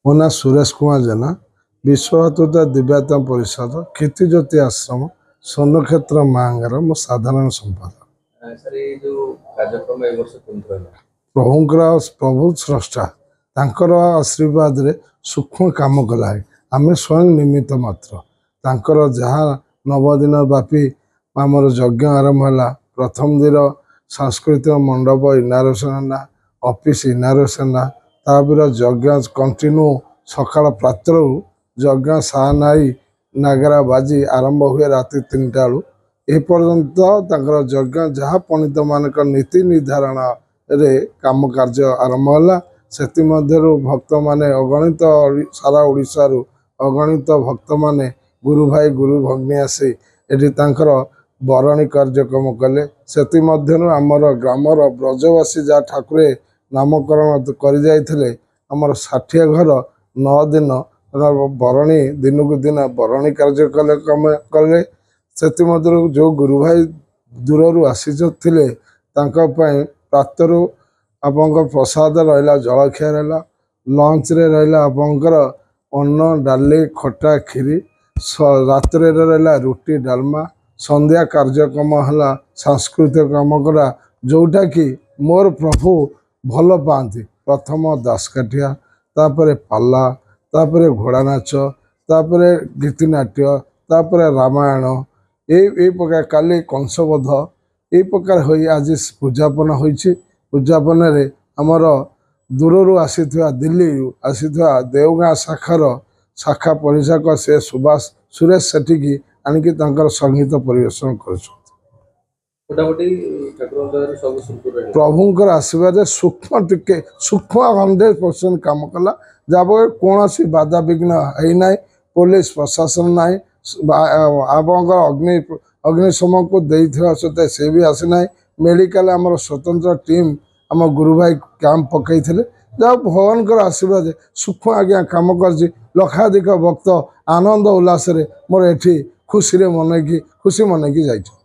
ମୋ ନାଁ ସୁରେଶ କୁମାର जेना विश्वभातुता दिव्यात्म परिषद कीर्तिज्योति आश्रम स्वर्णक्षेत्र मांगार मो साधारण संपादक। प्रभुंकर प्रभु स्रष्टा तांकर आशीर्वाद रे सूक्ष्म काम कला आम स्वयं निमित्त मात्र तांकर जहाँ 9 दिन व्यापी आमर यज्ञ आरंभ है। प्रथम दिन सांस्कृतिक मंडप इनारेसन ऑफिस इनारेसन तापर यज्ञ कंटिन्यू सकाळ प्रातः यज्ञ सानाई नागरा बाजी आरंभ हुए राति 3टा बेलू एपर्यंत यज्ञ जहाँ पंडित मान नीति निर्धारण रे काम कार्य आरंभ है। से भक्त माने अगणित सारा ओडिशा रु अगणित भक्त माने गुरु भाई गुरु भग्नी आसी एटी तांकर बरणी कार्यक्रम कले। से आमर ग्रामर ब्रजवासी जहाँ ठाकुरे नामकरण कर जाइथिले आमर 60 घर 9 दिन बरणी दिन को दिन बरणी कार्य कले कले। से जो गुरु भाई दूर आसी थे प्रातरु आपंक प्रसाद रहा जलखिया रहा लंच रे रहा आपंकर अन्न डाली खटा खीरी रात रहा रुटी डालमा संध्या कार्यक्रम है सांस्कृतिक काम करा जोटा कि मोर प्रभु भल पाती। प्रथम दासकाठिया तापर पाला तापर घोड़ा नाच तापर गीतिनाट्य तापर रामायण ये प्रकार काली कंसबोध ये प्रकार हो आज पूजापन होइछि। पूजापन रे हमर दूर आसी दिल्ली आसी देवगाँ शाखा परिषाक से सुभाष सुरेश सेठी की आनिकी संगीत परिवेशन कर प्रभुंकर आशीर्वाद सूक्ष्म टिके सूक्ष्म 100% काम कला जहाँ कौन बाधा विघ्न है पुलिस प्रशासन ना आप अग्निशम को देता सत्ते से भी आसी ना मेडिकल आमर स्वतंत्र टीम आम गुरु भाई कैंप पकई थे जहाँ भगवान आशीर्वाद सूक्ष्म आज्ञा काम कर लक्षाधिक भक्त आनंद उल्लास मोर एठी खुशी मनई जाइए।